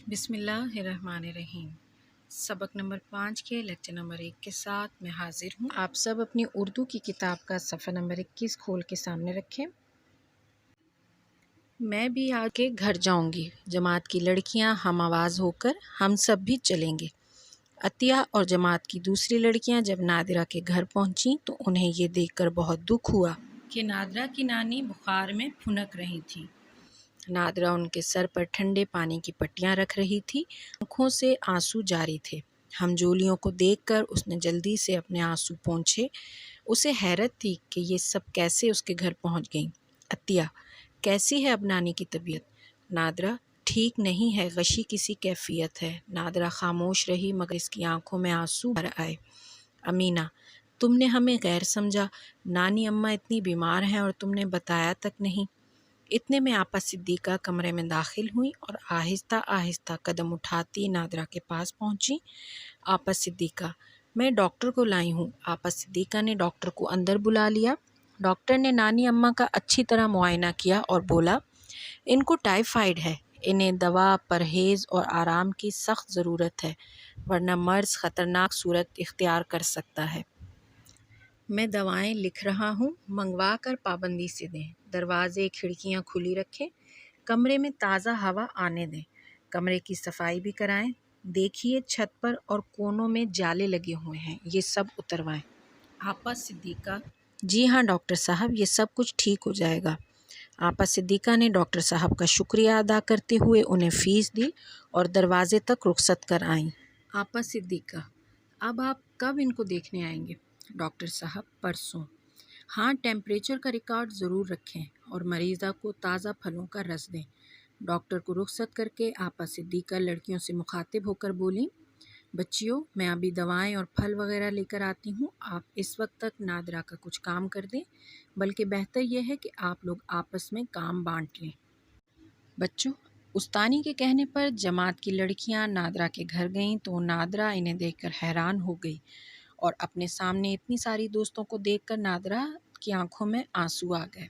بسم اللہ الرحمن الرحیم۔ سبق نمبر 5 کے لیکچر نمبر 1 کے ساتھ میں حاضر ہوں۔ آپ سب اپنی اردو کی کتاب کا صفحہ نمبر 21 کھول کے سامنے رکھیں۔ میں بھی آ کے گھر جاؤں گی، جماعت کی لڑکیاں ہم آواز ہو کر ہم سب بھی چلیں گے۔ عطیہ اور جماعت کی دوسری لڑکیاں جب نادرہ کے گھر پہنچیں تو انہیں یہ دیکھ کر بہت دکھ ہوا کہ نادرہ کی نانی بخار میں پھنک رہی تھی۔ نادرہ ان کے سر پر ٹھنڈے پانی کی پٹیاں رکھ رہی تھی، آنکھوں سے آنسو جاری تھے۔ ہمجولیوں کو دیکھ کر اس نے جلدی سے اپنے آنسو پونچھے۔ اسے حیرت تھی کہ یہ سب کیسے اس کے گھر پہنچ گئیں۔ عطیہ: کیسی ہے اب نانی کی طبیعت؟ نادرہ: ٹھیک نہیں ہے، غشی کسی کیفیت ہے۔ نادرہ خاموش رہی مگر اس کی آنکھوں میں آنسو بھر آئے۔ امینہ: تم نے ہمیں غیر سمجھا، نانی اماں اتنی بیمار ہیں اور تم نے بتایا تک نہیں۔ اتنے میں آپا صدیقہ کمرے میں داخل ہوئیں اور آہستہ آہستہ قدم اٹھاتی نادرہ کے پاس پہنچی۔ آپا صدیقہ: میں ڈاکٹر کو لائی ہوں۔ آپا صدیقہ نے ڈاکٹر کو اندر بلا لیا۔ ڈاکٹر نے نانی اماں کا اچھی طرح معائنہ کیا اور بولا، ان کو ٹائیفائیڈ ہے، انہیں دوا، پرہیز اور آرام کی سخت ضرورت ہے، ورنہ مرض خطرناک صورت اختیار کر سکتا ہے۔ میں دوائیں لکھ رہا ہوں، منگوا کر پابندی سے دیں، دروازے کھڑکیاں کھلی رکھیں، کمرے میں تازہ ہوا آنے دیں، کمرے کی صفائی بھی کرائیں، دیکھیے چھت پر اور کونوں میں جالے لگے ہوئے ہیں، یہ سب اتروائیں۔ آپا صدیقہ: جی ہاں ڈاکٹر صاحب، یہ سب کچھ ٹھیک ہو جائے گا۔ آپا صدیقہ نے ڈاکٹر صاحب کا شکریہ ادا کرتے ہوئے انہیں فیس دی اور دروازے تک رخصت کر آئیں۔ آپا صدیقہ: اب آپ کب ان کو دیکھنے آئیں گے؟ ڈاکٹر صاحب: پرسوں۔ ہاں، ٹیمپریچر کا ریکارڈ ضرور رکھیں اور مریضہ کو تازہ پھلوں کا رس دیں۔ ڈاکٹر کو رخصت کر کے آپا صدیقہ لڑکیوں سے مخاطب ہو کر بولیں، بچیوں میں ابھی دوائیں اور پھل وغیرہ لے کر آتی ہوں، آپ اس وقت تک نادرہ کا کچھ کام کر دیں، بلکہ بہتر یہ ہے کہ آپ لوگ آپس میں کام بانٹ لیں۔ بچوں، استانی کے کہنے پر جماعت کی لڑکیاں نادرہ کے گھر گئیں تو نادرہ انہیں دیکھ کر حیران ہو گئی اور اپنے سامنے اتنی ساری دوستوں کو دیکھ کر نادرہ کی آنکھوں میں آنسو آ گئے۔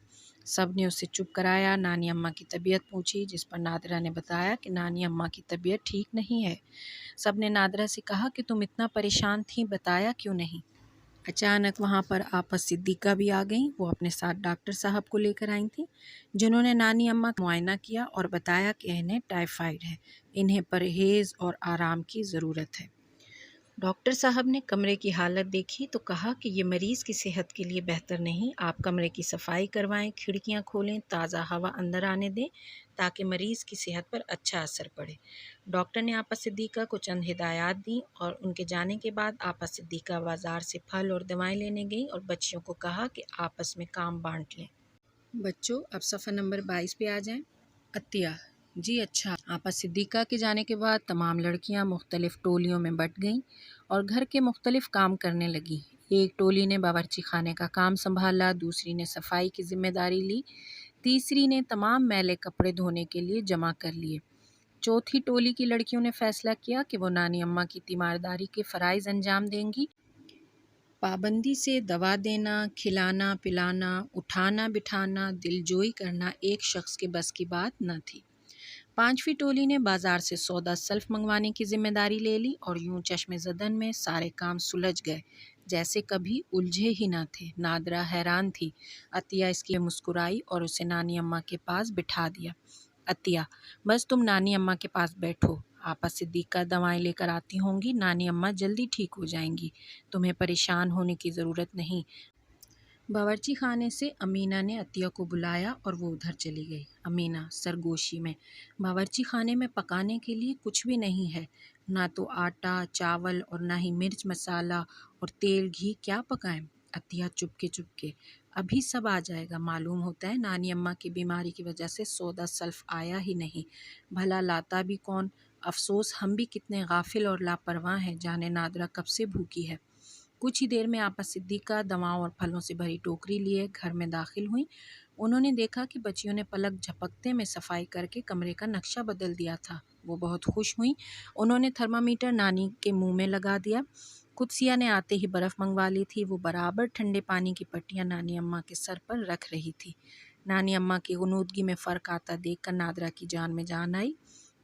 سب نے اسے چپ کرایا، نانی اماں کی طبیعت پوچھی، جس پر نادرہ نے بتایا کہ نانی اماں کی طبیعت ٹھیک نہیں ہے۔ سب نے نادرہ سے کہا کہ تم اتنا پریشان تھیں، بتایا کیوں نہیں؟ اچانک وہاں پر آپا صدیقہ بھی آ گئیں۔ وہ اپنے ساتھ ڈاکٹر صاحب کو لے کر آئی تھیں، جنہوں نے نانی اماں کا معائنہ کیا اور بتایا کہ انہیں ٹائیفائیڈ ہے، انہیں پرہیز اور آرام کی ضرورت ہے۔ ڈاکٹر صاحب نے کمرے کی حالت دیکھی تو کہا کہ یہ مریض کی صحت کے لیے بہتر نہیں، آپ کمرے کی صفائی کروائیں، کھڑکیاں کھولیں، تازہ ہوا اندر آنے دیں تاکہ مریض کی صحت پر اچھا اثر پڑے۔ ڈاکٹر نے آپا صدیقہ کو چند ہدایات دیں اور ان کے جانے کے بعد آپا صدیقہ بازار سے پھل اور دوائیں لینے گئیں اور بچیوں کو کہا کہ آپس میں کام بانٹ لیں۔ بچوں، اب صفحہ نمبر 22 پہ آ جائیں۔ عطیہ: جی اچھا۔ آپا صدیقہ کے جانے کے بعد تمام لڑکیاں مختلف ٹولیوں میں بٹ گئیں اور گھر کے مختلف کام کرنے لگیں۔ ایک ٹولی نے باورچی خانے کا کام سنبھالا، دوسری نے صفائی کی ذمہ داری لی، تیسری نے تمام میلے کپڑے دھونے کے لیے جمع کر لیے۔ چوتھی ٹولی کی لڑکیوں نے فیصلہ کیا کہ وہ نانی اماں کی تیمارداری کے فرائض انجام دیں گی۔ پابندی سے دوا دینا، کھلانا پلانا، اٹھانا بٹھانا، دل جوئی کرنا ایک شخص کے بس کی بات نہ تھی۔ پانچویں ٹولی نے بازار سے سودا سلف منگوانے کی ذمہ داری لے لی اور یوں چشم زدن میں سارے کام سلجھ گئے جیسے کبھی الجھے ہی نہ تھے۔ نادرہ حیران تھی۔ عطیہ اس کی مسکرائی اور اسے نانی اماں کے پاس بٹھا دیا۔ عطیہ: بس تم نانی اماں کے پاس بیٹھو، آپا صدیقہ دوائیں لے کر آتی ہوں گی، نانی اماں جلدی ٹھیک ہو جائیں گی، تمہیں پریشان ہونے کی ضرورت نہیں۔ باورچی خانے سے امینہ نے عطیہ کو بلایا اور وہ ادھر چلی گئی۔ امینہ سرگوشی میں: باورچی خانے میں پکانے کے لیے کچھ بھی نہیں ہے، نہ تو آٹا چاول اور نہ ہی مرچ مسالہ اور تیل گھی، کیا پکائیں؟ عطیہ چپکے چپکے: ابھی سب آ جائے گا، معلوم ہوتا ہے نانی اماں کی بیماری کی وجہ سے سودا سلف آیا ہی نہیں، بھلا لاتا بھی کون؟ افسوس ہم بھی کتنے غافل اور لاپرواہ ہیں، جانے نادرہ کب سے بھوکی ہے۔ کچھ ہی دیر میں آپا صدیقہ دواؤں اور پھلوں سے بھری ٹوکری لیے گھر میں داخل ہوئیں۔ انہوں نے دیکھا کہ بچیوں نے پلک جھپکتے میں صفائی کر کے کمرے کا نقشہ بدل دیا تھا۔ وہ بہت خوش ہوئیں۔ انہوں نے تھرمامیٹر نانی کے منہ میں لگا دیا۔ قدسیہ نے آتے ہی برف منگوا لی تھی، وہ برابر ٹھنڈے پانی کی پٹیاں نانی اماں کے سر پر رکھ رہی تھی۔ نانی اماں کی غنودگی میں فرق آتا دیکھ کر نادرہ کی جان میں جان آئی۔